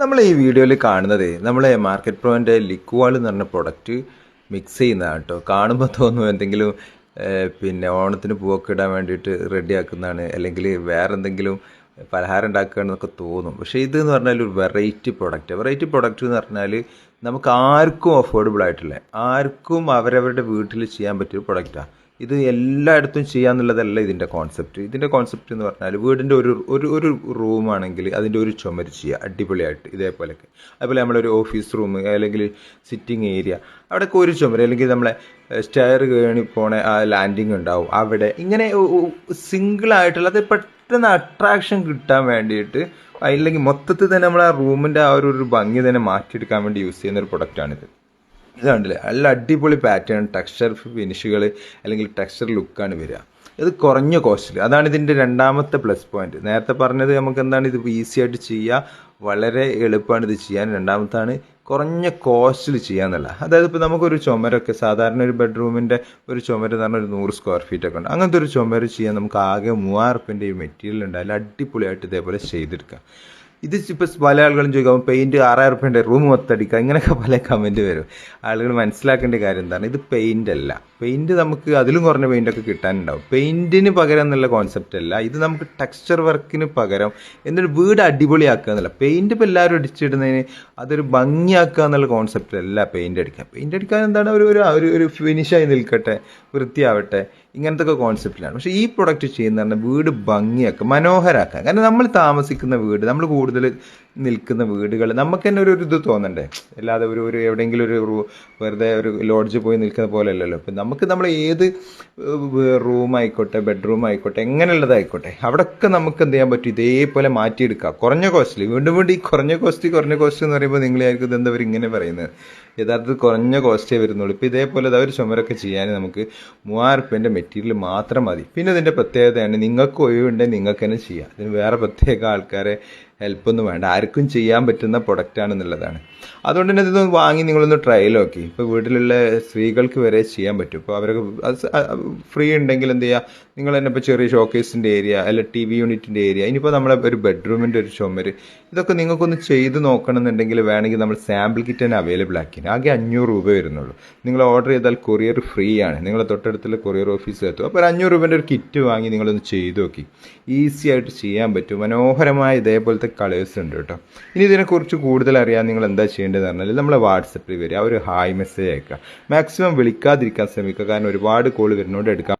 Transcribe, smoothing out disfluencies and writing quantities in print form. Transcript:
നമ്മൾ ഈ വീഡിയോയിൽ കാണുന്നത് നമ്മളെ മാർക്കറ്റ് പ്രോൻ്റെ ലിക്വാൾ എന്ന് പറഞ്ഞ പ്രൊഡക്റ്റ് മിക്സ് ചെയ്യുന്നതാണ് കേട്ടോ. കാണുമ്പോൾ തോന്നും എന്തെങ്കിലും പിന്നെ ഓണത്തിന് പൂവൊക്കെ ഇടാൻ വേണ്ടിയിട്ട് റെഡിയാക്കുന്നതാണ്, അല്ലെങ്കിൽ വേറെ എന്തെങ്കിലും പലഹാരം ഉണ്ടാക്കുകയാണെന്നൊക്കെ തോന്നും. പക്ഷേ ഇതെന്ന് പറഞ്ഞാൽ ഒരു വെറൈറ്റി പ്രൊഡക്റ്റ് എന്ന് പറഞ്ഞാൽ നമുക്ക് ആർക്കും അഫോർഡബിൾ ആയിട്ടുള്ള, ആർക്കും അവരവരുടെ വീട്ടിൽ ചെയ്യാൻ പറ്റിയ പ്രൊഡക്റ്റാണ്. ഇത് എല്ലായിടത്തും ചെയ്യാന്നുള്ളതല്ല ഇതിൻ്റെ കോൺസെപ്റ്റ്. ഇതിൻ്റെ കോൺസെപ്റ്റ് എന്ന് പറഞ്ഞാൽ വീടിൻ്റെ ഒരു ഒരു ഒരു റൂമാണെങ്കിൽ അതിൻ്റെ ഒരു ചുമര് ചെയ്യുക അടിപൊളിയായിട്ട് ഇതേപോലെയൊക്കെ. അതുപോലെ നമ്മളൊരു ഓഫീസ് റൂം അല്ലെങ്കിൽ സിറ്റിംഗ് ഏരിയ, അവിടെയൊക്കെ ഒരു ചുമര്, അല്ലെങ്കിൽ നമ്മളെ സ്റ്റെയർ കയറി പോണ ആ ലാൻഡിങ് ഉണ്ടാവും അവിടെ, ഇങ്ങനെ സിംഗിളായിട്ടുള്ള അത് പെട്ടെന്ന് അട്രാക്ഷൻ കിട്ടാൻ വേണ്ടിയിട്ട്, അല്ലെങ്കിൽ മൊത്തത്തിൽ തന്നെ നമ്മൾ ആ റൂമിൻ്റെ ആ ഒരു ഭംഗി തന്നെ മാറ്റിയെടുക്കാൻ വേണ്ടി യൂസ് ചെയ്യുന്ന ഒരു പ്രൊഡക്റ്റാണിത്. ഇതാണ്ടല്ലേ നല്ല അടിപൊളി പാറ്റേൺ, ടെക്സ്ചർ ഫിനിഷുകൾ അല്ലെങ്കിൽ ടെക്സ്ചർ ലുക്കാണ് വരിക. ഇത് കുറഞ്ഞ കോസ്റ്റിൽ, അതാണ് ഇതിൻ്റെ രണ്ടാമത്തെ പ്ലസ് പോയിന്റ്. നേരത്തെ പറഞ്ഞത് നമുക്ക് എന്താണ്, ഇത് ഈസി ആയിട്ട് ചെയ്യുക, വളരെ എളുപ്പമാണ് ഇത് ചെയ്യാൻ. രണ്ടാമത്താണ് കുറഞ്ഞ കോസ്റ്റിൽ ചെയ്യാന്നല്ല. അതായത് ഇപ്പോൾ നമുക്കൊരു ചുമരൊക്കെ സാധാരണ ഒരു ബെഡ്റൂമിൻ്റെ ഒരു ചുമര് എന്ന് പറഞ്ഞാൽ ഒരു 100 സ്ക്വയർ ഫീറ്റ് ഒക്കെ ഉണ്ട്. അങ്ങനത്തെ ഒരു ചുമര് ചെയ്യാൻ നമുക്ക് ആകെ 3000 ഈ മെറ്റീരിയൽ ഉണ്ടായാലും അടിപൊളിയായിട്ട് ഇതേപോലെ ചെയ്തെടുക്കാം. ഇത് ഇപ്പോൾ പല ആളുകളും ചോദിക്കും പെയിൻറ്റ് 6000 റൂം മൊത്തടിക്കുക, ഇങ്ങനെയൊക്കെ പല കമൻറ്റ് വരും. ആളുകൾ മനസ്സിലാക്കേണ്ട കാര്യം എന്താണ്, ഇത് പെയിൻ്റ് അല്ല. പെയിൻറ്റ് നമുക്ക് അതിലും കുറഞ്ഞ പെയിൻ്റൊക്കെ കിട്ടാനുണ്ടാവും. പെയിൻറ്റിന് പകരം എന്നുള്ള കോൺസെപ്റ്റ് അല്ല ഇത്, നമുക്ക് ടെക്സ്ചർ വർക്കിന് പകരം എന്നിട്ട് വീട് അടിപൊളിയാക്കുക എന്നല്ല. പെയിൻറ്റ് ഇപ്പോൾ എല്ലാവരും അടിച്ചിടുന്നതിന് അതൊരു ഭംഗിയാക്കുക എന്നുള്ള കോൺസെപ്റ്റ് അല്ല പെയിൻറ്റ് അടിക്കുക. പെയിൻറ്റ് അടിക്കാൻ എന്താണ് ഒരു ഫിനിഷായി നിൽക്കട്ടെ, വൃത്തിയാവട്ടെ, ഇങ്ങനത്തെ ഒക്കെ കോൺസെപ്റ്റിലാണ്. പക്ഷേ ഈ പ്രൊഡക്റ്റ് ചെയ്യുന്ന പറഞ്ഞാൽ വീട് ഭംഗിയാക്കുക, മനോഹരാക്കുക. കാരണം നമ്മൾ താമസിക്കുന്ന വീട്, നമ്മൾ കൂടുതൽ നിൽക്കുന്ന വീടുകൾ നമുക്ക് തന്നെ ഒരു ഇത് തോന്നണ്ടേ, അല്ലാതെ ഒരു എവിടെയെങ്കിലും ഒരു വെറുതെ ഒരു ലോഡ്ജ് പോയി നിൽക്കുന്ന പോലെ അല്ലല്ലോ. ഇപ്പം നമുക്ക് നമ്മൾ ഏത് റൂം ആയിക്കോട്ടെ, ബെഡ്റൂം ആയിക്കോട്ടെ, എങ്ങനെയുള്ളതായിക്കോട്ടെ, അവിടെയൊക്കെ നമുക്ക് എന്ത് ചെയ്യാൻ പറ്റും, ഇതേപോലെ മാറ്റിയെടുക്കാം കുറഞ്ഞ കോസ്റ്റിൽ. വീണ്ടും ഈ കുറഞ്ഞ കോസ്റ്റ് എന്ന് പറയുമ്പോൾ നിങ്ങളായിരിക്കും ഇതെന്താ അവർ ഇങ്ങനെ പറയുന്നത്. യഥാർത്ഥത്തിൽ കുറഞ്ഞ കോസ്റ്റേ വരുന്നുള്ളൂ. ഇപ്പോൾ ഇതേപോലെ ഒരു ചുമരൊക്കെ ചെയ്യാൻ നമുക്ക് 3000 മെറ്റീരിയൽ മാത്രം മതി. പിന്നെ ഇതിൻ്റെ പ്രത്യേകതയാണ്, നിങ്ങൾക്ക് ഒഴിവുണ്ടെങ്കിൽ നിങ്ങൾക്ക് തന്നെ ചെയ്യാം. ഇതിന് വേറെ പ്രത്യേക ആൾക്കാരെ ഹെൽപ്പൊന്നും വേണ്ട, ആർക്കും ചെയ്യാൻ പറ്റുന്ന പ്രൊഡക്റ്റാണെന്നുള്ളതാണ്. അതുകൊണ്ട് തന്നെ ഇതൊന്ന് വാങ്ങി നിങ്ങളൊന്ന് ട്രയൽ നോക്കി. ഇപ്പോൾ വീട്ടിലുള്ള സ്ത്രീകൾക്ക് വരെ ചെയ്യാൻ പറ്റും. ഇപ്പോൾ അവരൊക്കെ ഫ്രീ ഉണ്ടെങ്കിൽ എന്ത് ചെയ്യുക, നിങ്ങൾ തന്നെ ഇപ്പോൾ ചെറിയ ഷോക്കേസിൻ്റെ ഏരിയ, അല്ല TV യൂണിറ്റിൻ്റെ ഏരിയ, ഇനിയിപ്പോൾ നമ്മളെ ഒരു ബെഡ്റൂമിൻ്റെ ഒരു ചുമര്, ഇതൊക്കെ നിങ്ങൾക്കൊന്ന് ചെയ്ത് നോക്കണമെന്നുണ്ടെങ്കിൽ വേണമെങ്കിൽ നമ്മൾ സാമ്പിൾ കിറ്റ് തന്നെ അവൈലബിൾ ആക്കി. ആകെ 500 രൂപ വരുന്നുള്ളൂ. നിങ്ങൾ ഓർഡർ ചെയ്താൽ കൊറിയർ ഫ്രീ ആണ്, നിങ്ങളെ തൊട്ടടുത്തുള്ള കൊറിയർ ഓഫീസിൽ എത്തും. അപ്പോൾ ഒരു 500 രൂപേൻ്റെ ഒരു കിറ്റ് വാങ്ങി നിങ്ങളൊന്ന് ചെയ്ത് നോക്കി. ഈസി ആയിട്ട് ചെയ്യാൻ പറ്റും. മനോഹരമായ ഇതേപോലത്തെ കളേഴ്സ് ഉണ്ട് കേട്ടോ. ഇനി ഇതിനെക്കുറിച്ച് കൂടുതൽ അറിയാൻ നിങ്ങൾ എന്താ ചെയ്യേണ്ടതെന്ന് പറഞ്ഞാൽ നമ്മളെ വാട്സപ്പിൽ വരിക, ഒരു ഹായ് മെസ്സേജ് അയക്കുക. മാക്സിമം വിളിക്കാതിരിക്കാൻ ശ്രമിക്കുക, കാരണം ഒരുപാട് കോൾ വരുന്നതുകൊണ്ട് എടുക്കാൻ